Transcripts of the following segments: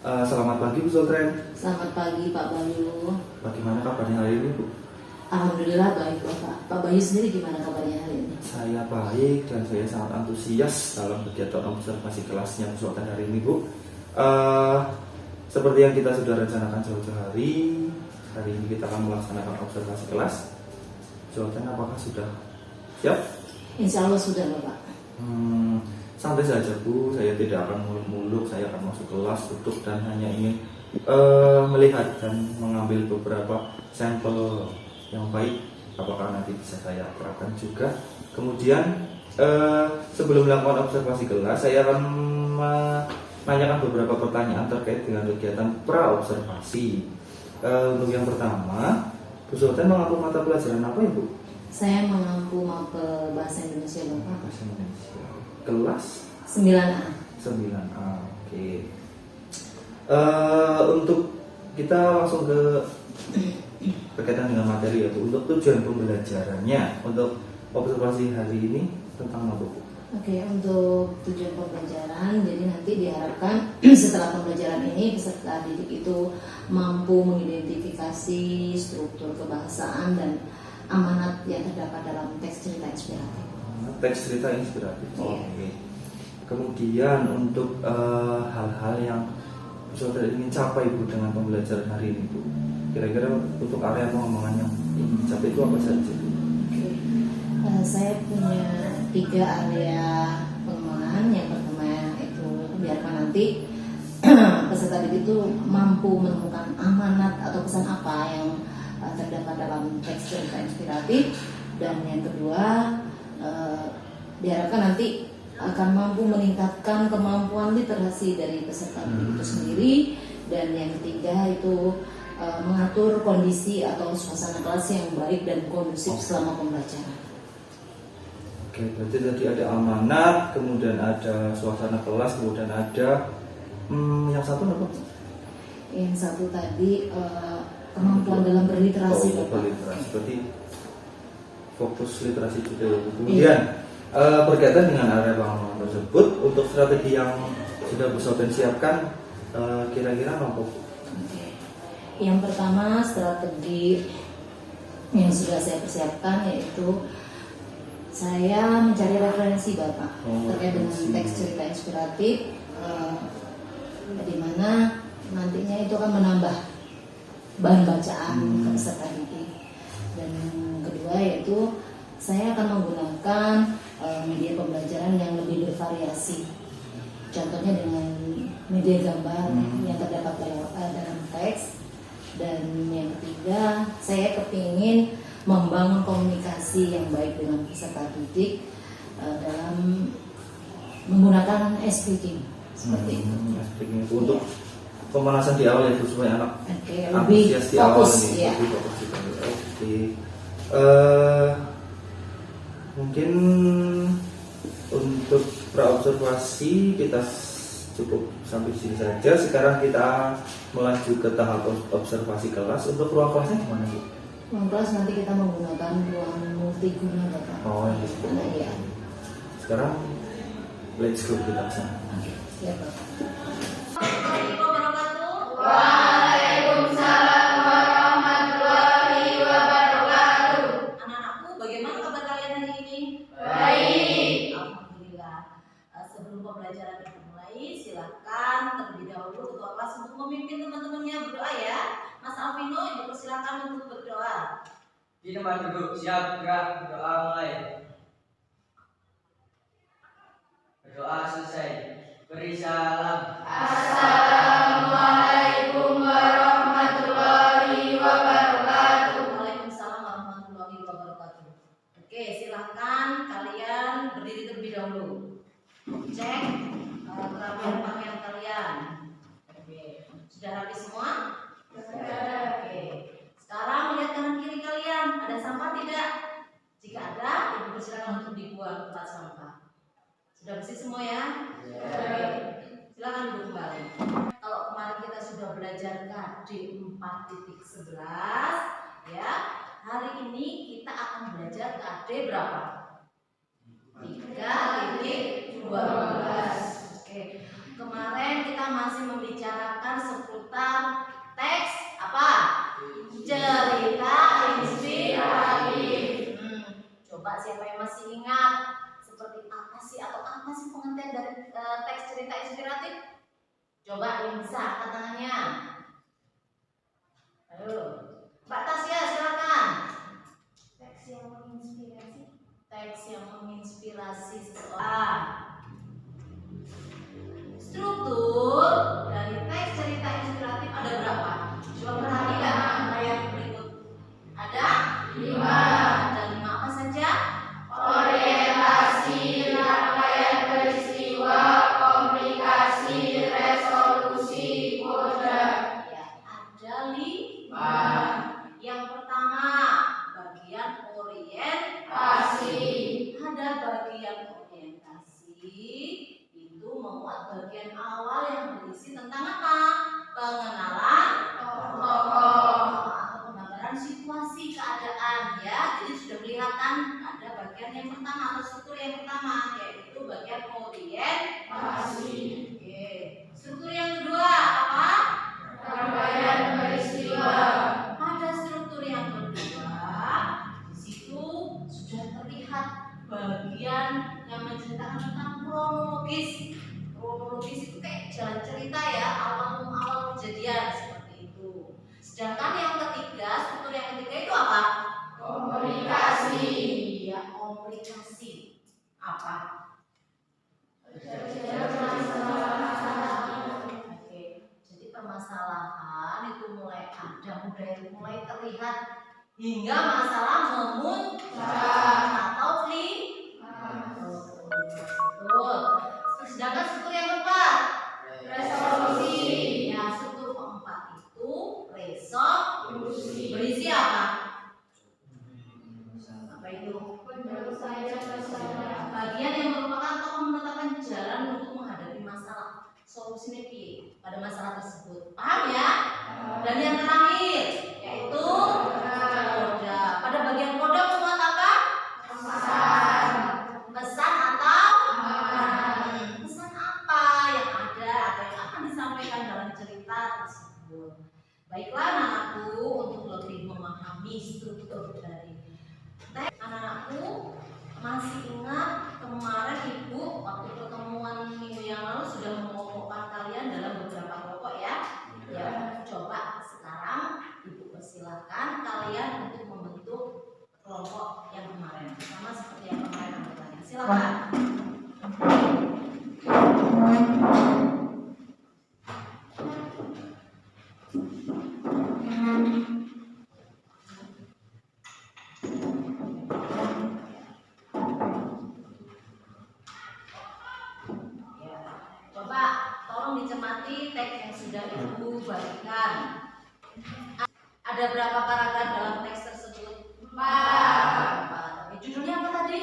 Selamat pagi Bu Sultren. Selamat pagi Pak Bayu. Bagaimana kabarnya hari ini Bu? Alhamdulillah baik Bapak. Pak Bayu sendiri gimana kabarnya hari ini? Saya baik dan saya sangat antusias dalam kegiatan observasi kelasnya Bu Sultren hari ini Bu. Seperti yang kita sudah rencanakan jauh-jauh hari ini kita akan melaksanakan observasi kelas. Sultren apakah sudah siap? Insya Allah sudah Bapak. Santai saja Bu, saya tidak akan muluk-muluk, saya akan masuk kelas, duduk dan hanya ingin melihat dan mengambil beberapa sampel yang baik. Apakah nanti bisa saya terapkan juga. Kemudian sebelum melakukan observasi kelas, saya akan menanyakan beberapa pertanyaan terkait dengan kegiatan pra-observasi. Untuk yang pertama, Bu Sultan mengampu mata pelajaran apa ya Bu? Saya mengampu mapel Bahasa Indonesia Bapak. Bahasa Indonesia. Kelas 9A. 9A, oke. Untuk kita langsung ke berkaitan dengan materi ya Bu. Untuk tujuan pembelajarannya untuk observasi hari ini tentang apa Bu? Oke, untuk tujuan pembelajaran, jadi nanti diharapkan setelah pembelajaran ini peserta didik itu mampu mengidentifikasi struktur kebahasaan dan amanat yang terdapat dalam teks cerita inspiratif. Teks cerita inspiratif. Iya. Oke. Kemudian untuk hal-hal yang saudara ingin capai Bu dengan pembelajaran hari ini Bu. Kira-kira untuk area pengembangan yang ingin dicapai itu apa saja Bu? Oke. Saya punya 3 area pengembangan. Yang pertama itu biarkan nanti peserta didik itu mampu menemukan amanat atau pesan apa yang terdapat dalam teks cerita inspiratif, dan yang kedua diharapkan nanti akan mampu meningkatkan kemampuan literasi dari peserta didik itu sendiri, dan yang ketiga itu mengatur kondisi atau suasana kelas yang baik dan kondusif selama pembelajaran. Oke, berarti tadi ada amanat, kemudian ada suasana kelas, kemudian ada yang satu apa? Yang satu tadi kemampuan dalam berliterasi. Berliterasi, berarti fokus literasi juga ya. Kemudian berkaitan dengan area pengembangan tersebut, untuk strategi yang sudah Bu Sultan siapkan, kira-kira apa Bu? Oke. Yang pertama strategi yang sudah saya persiapkan yaitu saya mencari referensi Bapak terkait dengan teks cerita inspiratif, di mana nantinya itu akan menambah bahan bacaan peserta didik. Dan kedua yaitu saya akan menggunakan media pembelajaran yang lebih bervariasi. Contohnya dengan media gambar yang terdapat dalam teks. Dan yang ketiga, saya kepingin membangun komunikasi yang baik dengan peserta didik dalam menggunakan speaking seperti itu. Speaking itu untuk pemanasan di awal itu supaya anak lebih antusias di awal fokus, ini. ya. Lebih fokus di awal. Oke. Mungkin untuk praobservasi kita cukup sampai sini saja. Sekarang kita melaju ke tahap observasi kelas. Untuk ruang kelasnya gimana Bu? Ruang kelas nanti kita menggunakan ruang multiguna Bapak. Oh, yang disebut. Iya. Sekarang let's go kita ke sana. Siap Bapak. Waalaikumsalam warahmatullahi wabarakatuh. Anak-anakku, bagaimana kabar kalian hari ini? Baik. Alhamdulillah. Sebelum pembelajaran dimulai, silakan terlebih dahulu ketua kelas untuk memimpin teman-temannya berdoa ya. Mas Alvino, dipersilakan untuk berdoa. Di tempat duduk, siap, gerak, berdoa mulai. Berdoa selesai. Beri salam. Assalamualaikum warahmatullahi wabarakatuh. Waalaikumsalam warahmatullahi wabarakatuh. Oke, silakan kalian berdiri terlebih dahulu. Cek kerapian pakaian kalian. Oke, sudah rapi semua? Sudah. Oke. Sekarang melihat kanan kiri kalian, ada sampah tidak? Jika ada, ibu persilakan untuk dibuang ke tempat sampah. Sudah bersih semua ya? Oke. Silakan duduk kembali. Kalau kemarin kita sudah belajar KD 4.11, ya, hari ini kita akan belajar KD berapa? 3.12. Oke. Kemarin kita masih membicarakan bisa angkat tangannya. Ayo, Mbak Tasya silakan. Teks yang menginspirasi. Teks yang menginspirasi seseorang. Struktur dari teks cerita inspiratif ada berapa? Coba perhatikan layar berikut. Ada 5. Ada 5 apa saja? Orientasi, rangkaian peristiwa, komplikasi, resolusi, kode. Ya, ada 5. 5. Yang pertama, bagian orientasi. Ada bagian orientasi itu memuat bagian awal yang berisi tentang apa? Pengenalan tokoh atau penggambaran situasi keadaan ya. Jadi sudah kelihatan ada bagian yang pertama atau struktur yang pertama yaitu bagian orientasi. Oke. Struktur yang kedua apa? Rangkaian peristiwa. Pada struktur yang kedua, di situ sudah terlihat bagian yang menceritakan tentang kronologis. Kronologis itu kayak jalan cerita ya, awal kejadian seperti itu. Sedangkan yang ketiga, struktur yang ketiga itu apa? Komunikasi. Iya, komunikasi. Apa? Oke, jadi permasalahan itu mulai ada, mulai terlihat hingga masalah memuncak atau betul. Sedangkan struktur yang keempat, Resolusi. ya struktur keempat itu resolusi. Berisi apa? Apa itu? Penyelesaian masalah. Bagian yang merupakan tokoh menetapkan jalan untuk menghadapi masalah. Solusinya piye pada masalah tersebut. Paham ya? Dan yang terakhir yaitu koda. Pada bagian koda memuat apa? Pesan. Pesan atau pesan apa yang ada atau yang akan disampaikan dalam cerita tersebut. Baiklah anak-anakku, untuk lebih memahami struktur dari teks, anak-anakku masih ingat kemarin ibu waktu pertemuan minggu yang lalu sudah mengelompokkan kalian dalam beberapa kelompok ya. Ya, coba sekarang ibu persilahkan kalian untuk membentuk kelompok yang kemarin, sama seperti yang kemarin anggotanya. Silakan. Ya, coba tolong dicermati teks yang sudah ibu bagikan. Ada berapa paragraf dalam teks tersebut? 4. Tapi judulnya apa tadi?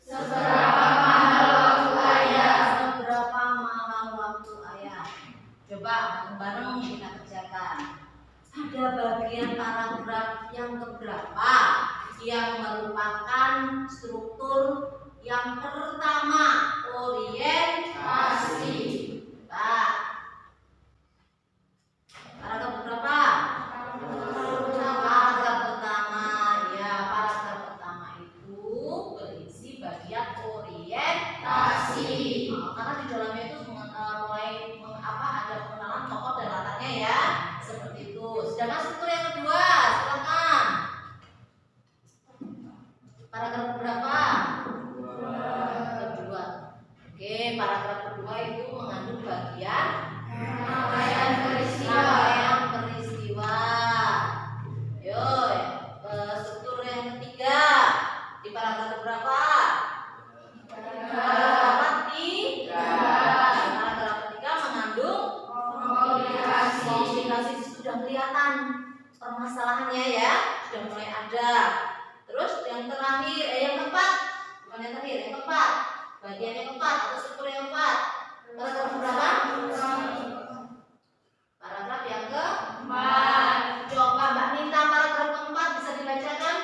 Seberapa mahal waktu ayah. Seberapa mahal waktu ayah. Coba bareng-bareng kita kerjakan. Ada bagian paragraf yang keberapa yang merupakan struktur yang pertama, orientasi. Nah, paragraf berapa? Paragraf pertama, ya paragraf pertama itu berisi bagian orientasi. Karena di dalamnya itu mulai ada pengenalan tokoh dan latarnya ya, seperti itu. Sedangkan struktur yang kedua, silakan. Paragraf berapa? Kedua. Oke, paragraf kedua itu mengandung bagian Rangkaian peristiwa. rangkaian peristiwa. Yo, struktur yang ketiga di paragraf berapa? Paragraf 3. Paragraf ketiga mengandung Komunikasi. komunikasi. Sudah kelihatan permasalahannya ya, sudah mulai ada. Terus yang terakhir, yang keempat, bukan yang terakhir, yang keempat, bagian yang keempat atau struktur yang keempat. Paragraf berapa? Paragraf yang keempat. Coba Mbak minta paragraf keempat bisa dibacakan.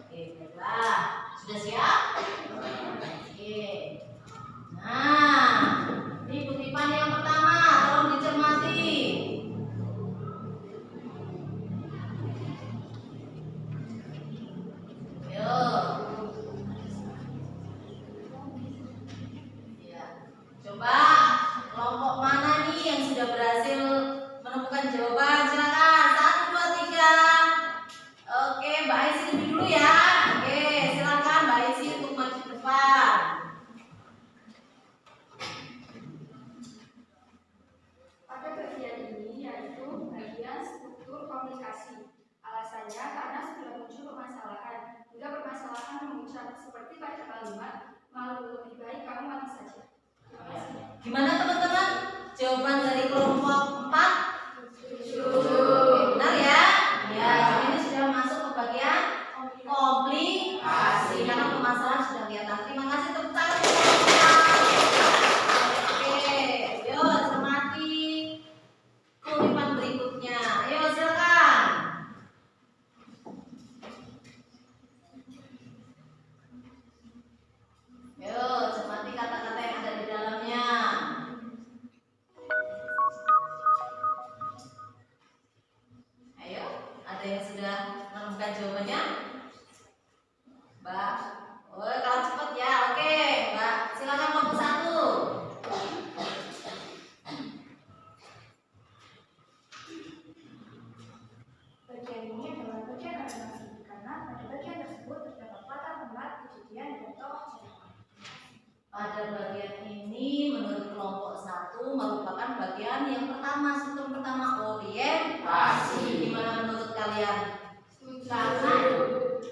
Oke, baiklah. Sudah siap? Oke. Nah, ini kutipan yang pertama, tolong dicermati. Yo. Ya. Coba kelompok Malu, lebih baik kamu mati saja. Terima kasih. Gimana teman-teman? Jawaban dari kelompok 4? Setuju. Benar ya? Ya, jadi ini sudah masuk ke bagian komplikasi karena permasalahan sudah kelihatan. Terima kasih tepuk tangan. Oke, yuk cermati kutipan berikutnya. Ayo silakan. Yuk cermati kata-kata yang ada di dalamnya. Ayo, ada yang sudah menemukan jawabannya? Mbak, oh kalau cepat ya, oke Mbak, silakan kelompok 1. Bagian ini adalah bagian animasi karena pada bagian tersebut terdapat kata tempat, kejadian, dan tokoh cerita. Pada bagian ini menurut kelompok 1 merupakan bagian yang pertama, struktur pertama orientasi. Gimana menurut kalian? Karena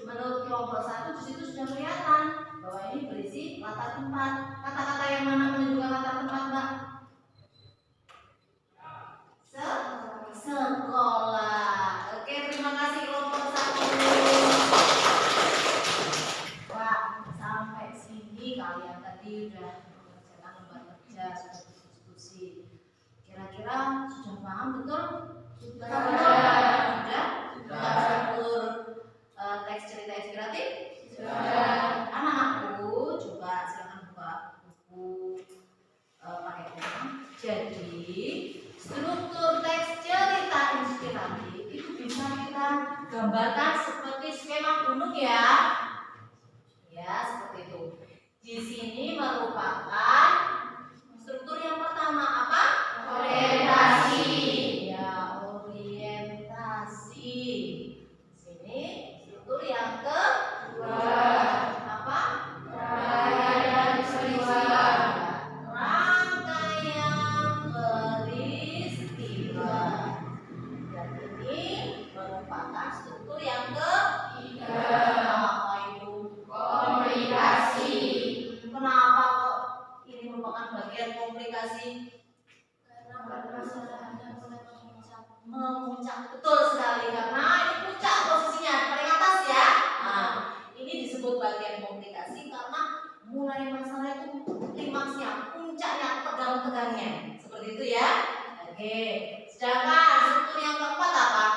menurut kelompok 1 di situ sudah kelihatan bahwa ini berisi latar tempat. Kata-kata yang mana menunjukkan latar tempat, Mbak? Sekolah. Oke, terima kasih kelompok 1. Wah, sampai sini kalian tadi udah mengerjakan lembar kerja, sudah berdiskusi. Kira-kira sudah paham betul? Sudah. Sudah struktur teks cerita inspiratif? Sudah. Anak-anakku coba silakan buka buku pakai pena. Jadi struktur teks cerita inspiratif itu bisa kita gambarkan seperti skema gunung ya. Ya, seperti itu. Di sini merupakan struktur yang pertama apa? Orientasi. Ya, orientasi. Di sini struktur yang kedua apa? Rangkaian peristiwa. Rangkaian peristiwa. Dan ini merupakan struktur yang ketiga. Apa itu? Komunikasi. Kenapa kok ini merupakan bagian komunikasi? Karena permasalahan yang mulai Memuncak, betul sekali karena ini puncak posisinya paling atas ya. Nah, ini disebut bagian komunikasi karena mulai masalah itu klimaksnya, puncaknya, tegang-tegangnya, seperti itu ya. Oke, sedangkan struktur yang keempat apa?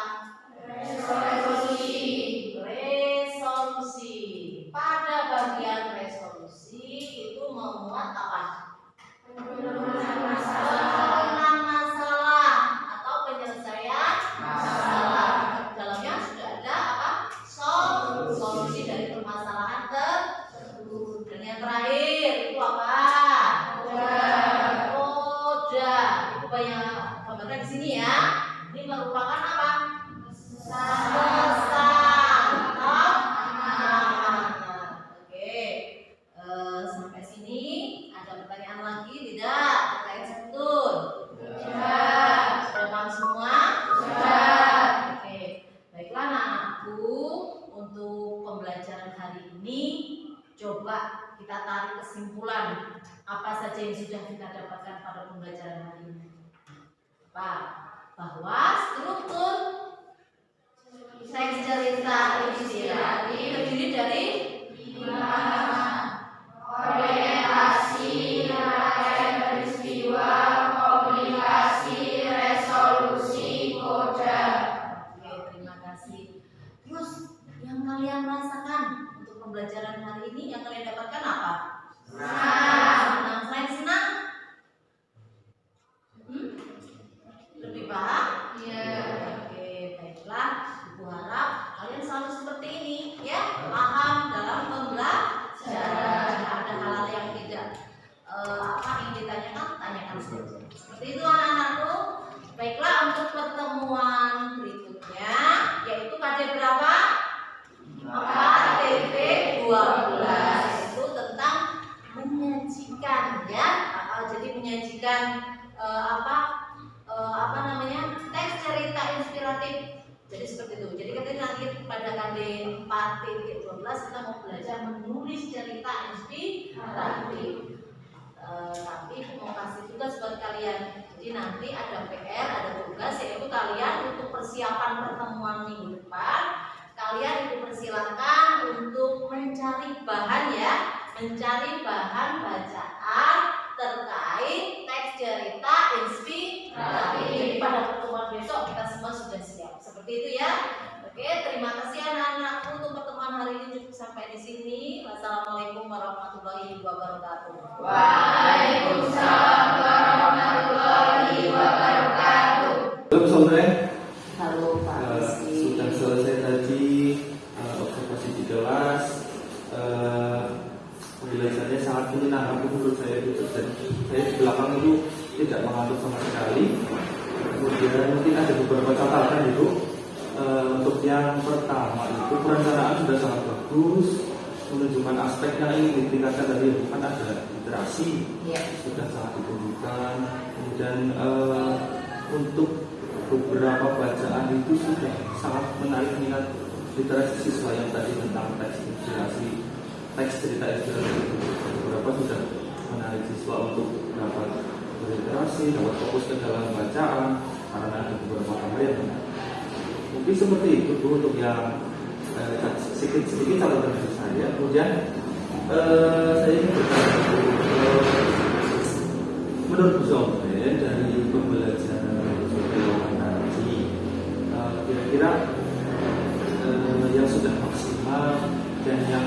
Resolusi. Resolusi. Pada bagian resolusi itu memuat apa? Penanganan masalah atau penyelesaian masalah. Dalamnya sudah ada apa? Solusi dari permasalahan tersebut. Dan yang terakhir itu apa? Koda. Itu banyak gambarkan di sini ya. Ini merupakan apa? Pesan atau amanat. Oke. Sampai sini ada pertanyaan lagi tidak terkait struktur? Sudah. Sudah paham semua? Sudah. Oke. Baiklah anak-anakku, untuk pembelajaran hari ini coba kita tarik kesimpulan apa saja yang sudah kita dapatkan pada pembelajaran hari ini. Apa? Bahwa struktur teks cerita inspiratif terdiri dari 5. Orientasi, rangkaian peristiwa, komunikasi, resolusi, koda. Oke, terima kasih. Terus yang kalian rasakan untuk pembelajaran hari ini yang kalian dapatkan apa? Senang. Selain senang? Lebih paham? Iya. Oke, baiklah. Ibu harap kalian selalu seperti ini ya, paham dalam pembelajaran. nanti ada PR, ada tugas, yaitu kalian untuk persiapan pertemuan minggu depan. Kalian dipersilakan untuk mencari bahan ya, mencari bahan bacaan terkait teks cerita inspiratif. Jadi pada pertemuan besok kita semua sudah siap. Seperti itu ya. Oke, terima kasih anak-anakku untuk pertemuan hari ini cukup sampai di sini. Wassalamualaikum warahmatullahi wabarakatuh. Waalaikumsalam warahmatullahi wabarakatuh. Halo pesantren. Halo Pak Rizky. Sudah selesai tadi observasi di kelas. Penjelasannya sangat menyenangkan menurut saya itu, dan saya di belakang itu tidak mengantuk sama sekali. Kemudian mungkin ada beberapa catatan itu. Untuk yang pertama itu perencanaan sudah sangat bagus, menunjukkan aspek yang ingin ditingkatkan tadi, bukan ada literasi sudah sangat ditunjukkan. Kemudian untuk beberapa bacaan itu sudah sangat menarik minat literasi siswa yang tadi tentang teks inspirasi, teks cerita inspirasi itu beberapa sudah menarik siswa untuk dapat berliterasi, dapat fokus ke dalam bacaan karena ada beberapa hal yang menarik. Mungkin seperti itu Bu, untuk yang sedikit catatan dari saya. Kemudian saya ingin bertanya, menurut Bu Sobren dari pembelajaran tadi, kira-kira yang sudah maksimal dan yang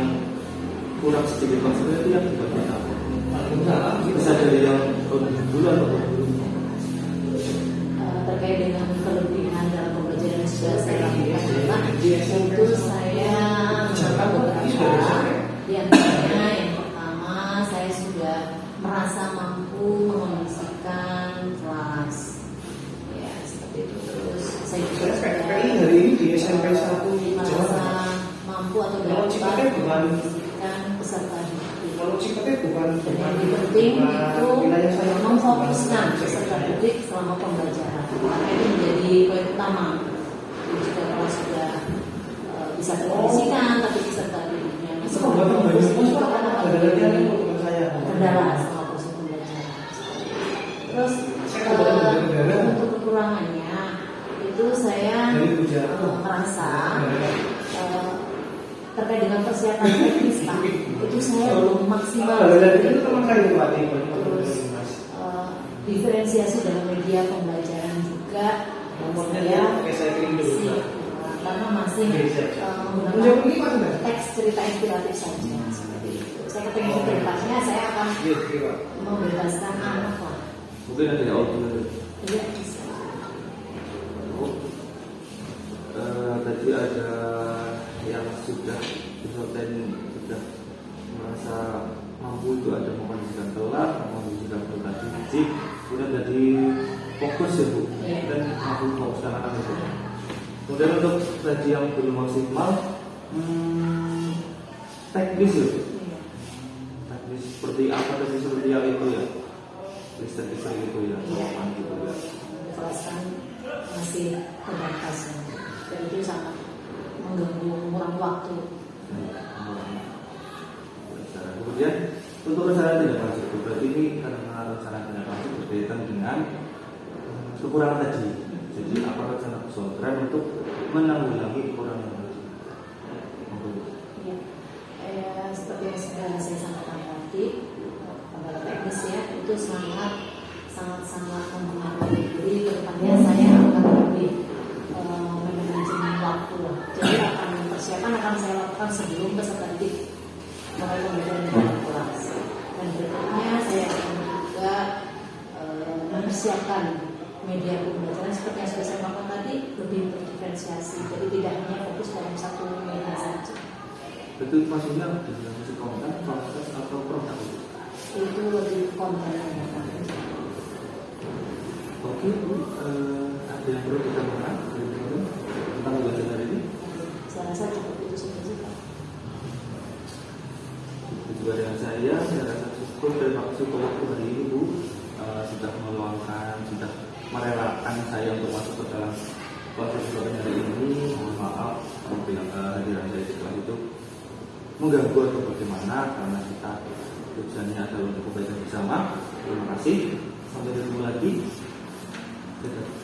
kurang sedikit maksimal itu yang bagian apa? Bisa dari yang dulu atau Terkait dengan kelebihan dalam pembelajaran yang sudah saya lakukan adalah tentu saya menambah beberapa. Di antaranya yang pertama, saya sudah merasa mampu mengondisikan kelas, ya seperti itu. Terus saya juga sudah hari ini di SMP 1 merasa mampu atau dapat mengondisikan peserta didik. Kalau Cipete bukan Dan yang lebih penting itu wilayah saya. memfokuskan peserta didik selama pembelajaran, karena itu menjadi poin utama. Jadi jika kelas sudah bisa terkondisikan, tapi peserta didiknya masih fokus, itu akan terkendala selama proses pembelajaran. Terus untuk kekurangannya itu saya merasa terkait dengan persiapan teknis Pak, itu saya belum maksimal. Terus diferensiasi dalam media pembelajaran juga saya masih karena masih menggunakan teks cerita inspiratif saja seperti itu. Saya kepengen ke depannya saya akan membebaskan anak lah. mungkin ada yang alternatif. Iya bisa. Tadi ada yang sudah sudah merasa mampu, itu ada mengkondisikan kelas, mengkondisikan peserta didik, kemudian jadi fokus ya Bu, dan mampu fokuskan anak itu. Kemudian untuk tadi yang belum maksimal, teknis ya Bu. Teknis seperti apa tadi, seperti yang itu ya, listrik itu ya, jawaban gitu ya. Kelas kan masih terbatas ya. Dan itu sangat mengganggu, mengurangi waktu. Kemudian untuk rencana tindak lanjut, berarti ini karena rencana tindak lanjut berkaitan dengan kekurangan tadi. Jadi apa rencana pesantren untuk menanggulangi kekurangan tadi? Ya, seperti yang sudah saya sampaikan tadi, pada teknis ya itu sangat mempengaruhi. Jadi kedepannya saya akan lebih manajemen waktu lah. Jadi persiapan akan saya lakukan sebelum peserta didik mulai pembelajaran dalam kelas. Dan berikutnya saya akan juga mempersiapkan media pembelajaran seperti yang sudah saya lakukan tadi, lebih berdiferensiasi. Jadi tidak hanya fokus dalam satu media saja. Itu maksudnya dengan musik konten, proses atau produk? Itu lebih konten yang Oke Bu, ada yang perlu kita bahas tentang belajar hari ini? saya rasa cukup itu saja sih Pak. Itu juga dengan saya rasa cukup. Terima kasih waktu hari ini Bu, sudah meluangkan, sudah merelakan saya untuk masuk ke dalam proses hari ini. Mohon maaf apabila hadiran saya di kelas itu mengganggu atau bagaimana, karena kita tujuannya adalah untuk kebaikan bersama. Terima kasih, sampai ketemu lagi. Dadah.